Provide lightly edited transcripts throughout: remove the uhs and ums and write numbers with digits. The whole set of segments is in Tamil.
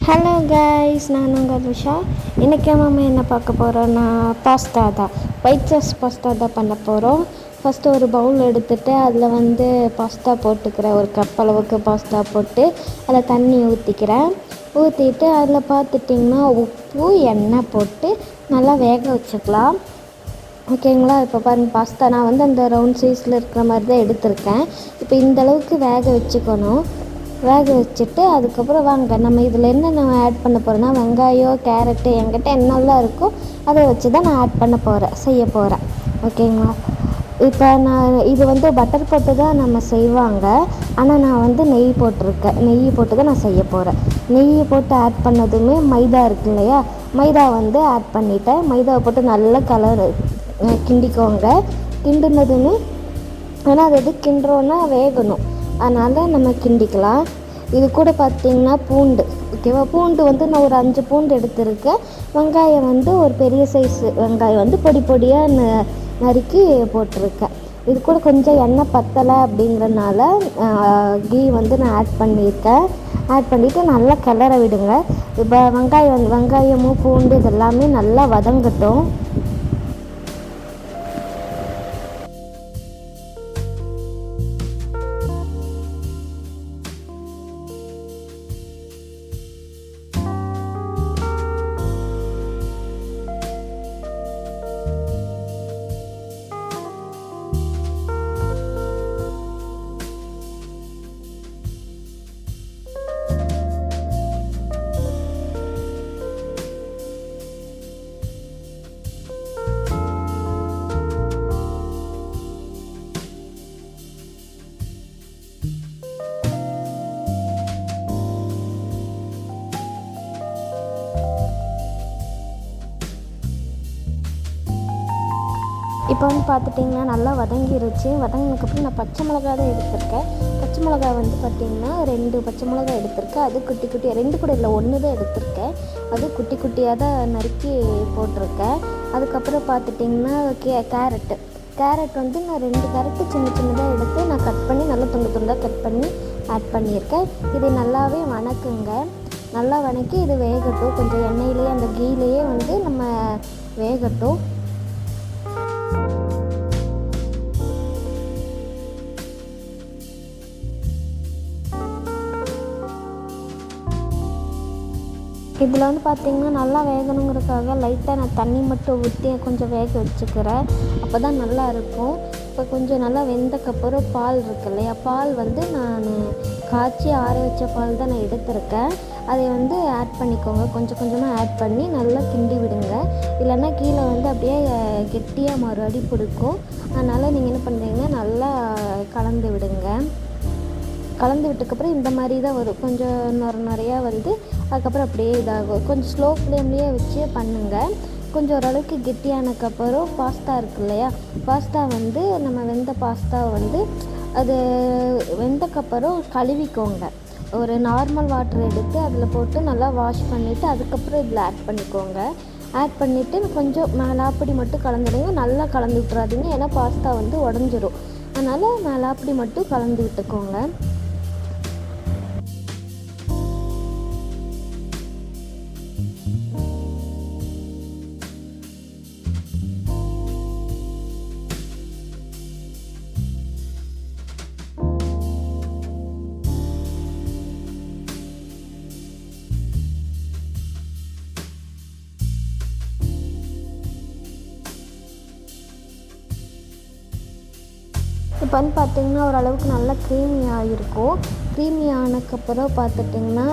ஹலோ கைஸ், நான் உங்கள் விஷா. இன்றைக்கி நம்ம என்ன பார்க்க போகிறோன்னா பாஸ்தா தான். ஒயிட் சாஸ் பாஸ்தா தான் பண்ண போகிறோம். ஃபஸ்ட்டு ஒரு பவுல் எடுத்துகிட்டு அதில் பாஸ்தா போட்டுக்கிறேன். ஒரு கப் அளவுக்கு பாஸ்தா போட்டு அதில் தண்ணி ஊற்றிட்டு அதில் பார்த்துட்டிங்கன்னா உப்பு எண்ணெய் போட்டு நல்லா வேக வச்சுக்கலாம். ஓகேங்களா? இப்போ பாருங்கள், பாஸ்தா நான் அந்த ரவுண்ட் சைஸில் இருக்கிற மாதிரி தான் எடுத்திருக்கேன். இப்போ இந்தளவுக்கு வேக வச்சுக்கணும். வேக வச்சுட்டு அதுக்கப்புறம் வாங்க நம்ம இதில் என்னென்ன ஆட் பண்ண போகிறோன்னா வெங்காயம், கேரட்டு, என்கிட்ட என்னெல்லாம் இருக்கோ அதை வச்சு தான் நான் செய்ய போகிறேன். ஓகேங்களா? இப்போ நான் இது பட்டர் போட்டு தான் நம்ம செய்வாங்க. ஆனால் நான் நெய் போட்டிருக்கேன். நெய் போட்டு தான் நான் செய்ய போகிறேன். நெய் போட்டு ஆட் பண்ணதுமே மைதா இருக்கு இல்லையா, மைதா ஆட் பண்ணிவிட்டேன். மைதாவை போட்டு நல்லா கிண்டிக்கோங்க. கிண்டினதுமே ஆனால் அது கிண்டுறோன்னா வேகணும், அதனால் நம்ம கிண்டிக்கலாம். இது கூட பார்த்திங்கன்னா பூண்டு, ஓகேவா? பூண்டு நான் ஒரு 5 பூண்டு எடுத்திருக்கேன். வெங்காயம் ஒரு பெரிய சைஸ் வெங்காயம் பொடி பொடியாக நறுக்கி போட்டிருக்கேன். இது கூட கொஞ்சம் எண்ணெய் பத்தலை அப்படிங்கிறனால கீ நான் ஆட் பண்ணியிருக்கேன். ஆட் பண்ணிவிட்டு நல்லா கிளற விடுங்க. இப்போ வெங்காயமும் பூண்டு இதெல்லாமே நல்லா வதங்கட்டும். இப்போ பார்த்துட்டிங்கன்னா நல்லா வதங்கிருச்சு. வதங்கினதுக்கப்புறம் நான் பச்சை மிளகா தான் எடுத்திருக்கேன். பச்சை மிளகா பார்த்திங்கன்னா 2 பச்சை மிளகா எடுத்திருக்கேன். அது குட்டி குட்டியாக 2 கூட இல்லை, 1 தான் எடுத்திருக்கேன். அது குட்டி குட்டியாக தான் நறுக்கி போட்டிருக்கேன். அதுக்கப்புறம் பார்த்துட்டிங்கன்னா கேரட் நான் 2 கேரட்டு சின்ன சின்னதாக எடுத்து நான் கட் பண்ணி நல்லா துண்டு துண்டாக கட் பண்ணி ஆட் பண்ணியிருக்கேன். இது நல்லாவே வணக்குங்க. நல்லா வணக்கி இது வேகட்டும். கொஞ்சம் எண்ணெயிலேயே அந்த கீலேயே நம்ம வேகட்டும். இதில் பார்த்திங்கன்னா நல்லா வேகணுங்கிறதுக்காக லைட்டாக நான் தண்ணி மட்டும் ஊற்றி கொஞ்சம் வேக வச்சுக்கிறேன். அப்போ தான் நல்லா இருக்கும். இப்போ கொஞ்சம் நல்லா வெந்தக்கப்புறம் பால் இருக்கு இல்லையா, பால் நான் காய்ச்சி ஆற வச்ச பால் தான் நான் எடுத்திருக்கேன். அதை ஆட் பண்ணிக்கோங்க. கொஞ்சம் கொஞ்சமாக ஆட் பண்ணி நல்லா கிண்டி விடுங்க. இல்லைன்னா கீழே அப்படியே கெட்டியாக மறுபடி பிடிக்கும். அதனால் நீங்கள் என்ன பண்ணுறீங்கன்னா நல்லா கலந்து விடுங்க. கலந்து விட்டதுக்கப்புறம் இந்த மாதிரி தான் வரும். கொஞ்சம் நிறையா அதுக்கப்புறம் அப்படியே இதாகும். கொஞ்சம் ஸ்லோ ஃப்ளேம்லேயே வச்சு பண்ணுங்கள். கொஞ்சம் ஓரளவுக்கு கெட்டியானதுக்கப்புறம் பாஸ்தா இருக்கு இல்லையா, பாஸ்தா நம்ம வெந்த பாஸ்தாவை அது வெந்தக்கப்புறம் கழுவிக்கோங்க. ஒரு நார்மல் வாட்டர் எடுத்து அதில் போட்டு நல்லா வாஷ் பண்ணிவிட்டு அதுக்கப்புறம் இதில் ஆட் பண்ணிக்கோங்க. ஆட் பண்ணிவிட்டு கொஞ்சம் மேலாப்படி மட்டும் கலந்துடுங்க. நல்லா கலந்து விட்டுறாதீங்க, ஏன்னா பாஸ்தா உடஞ்சிரும். அதனால் மேலாப்படி மட்டும் கலந்து விட்டுக்கோங்க. இப்போ பார்த்திங்கன்னா ஓரளவுக்கு நல்லா க்ரீமியாக இருக்கும். க்ரீமி ஆனதுக்கப்புறம் பார்த்துட்டிங்கன்னா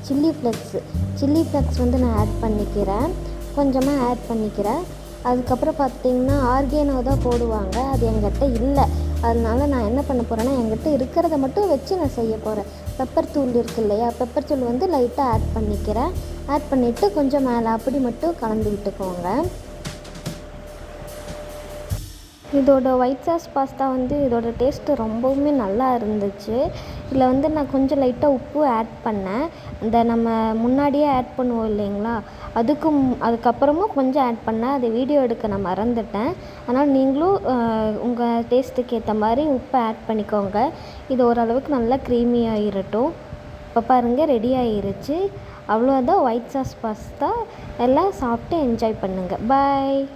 சில்லி ஃப்ளெக்ஸ் நான் ஆட் பண்ணிக்கிறேன். கொஞ்சமாக ஆட் பண்ணிக்கிறேன். அதுக்கப்புறம் பார்த்திங்கன்னா ஆர்கானோ தான் போடுவாங்க. அது என்கிட்ட இல்லை. அதனால நான் என்ன பண்ண போகிறேன்னா என்கிட்ட இருக்கிறத மட்டும் வச்சு நான் செய்ய போகிறேன். பெப்பர் தூள் இருக்குது இல்லையா, பெப்பர் தூள் லைட்டாக ஆட் பண்ணிக்கிறேன். ஆட் பண்ணிவிட்டு கொஞ்சம் மேலே அப்படி மட்டும் கலந்து விட்டுக்கோங்க. இதோட ஒயிட் சாஸ் பாஸ்தா இதோட டேஸ்ட்டு ரொம்பவுமே நல்லா இருந்துச்சு. இதில் நான் கொஞ்சம் லைட்டாக உப்பு ஆட் பண்ணேன். நம்ம முன்னாடியே ஆட் பண்ணுவோம் இல்லைங்களா, அதுக்கப்புறமும் கொஞ்சம் ஆட் பண்ணேன். அதை வீடியோ எடுக்க நான் மறந்துட்டேன். அதனால் நீங்களும் உங்கள் டேஸ்ட்டுக்கு ஏற்ற மாதிரி உப்பு ஆட் பண்ணிக்கோங்க. இது ஓரளவுக்கு நல்லா க்ரீமி ஆகிரட்டும். இப்போ பாருங்கள், ரெடி ஆகிருச்சு. அவ்வளோதான் ஒயிட் சாஸ் பாஸ்தா. எல்லாம் சாப்பிட்டு என்ஜாய் பண்ணுங்கள். பாய்.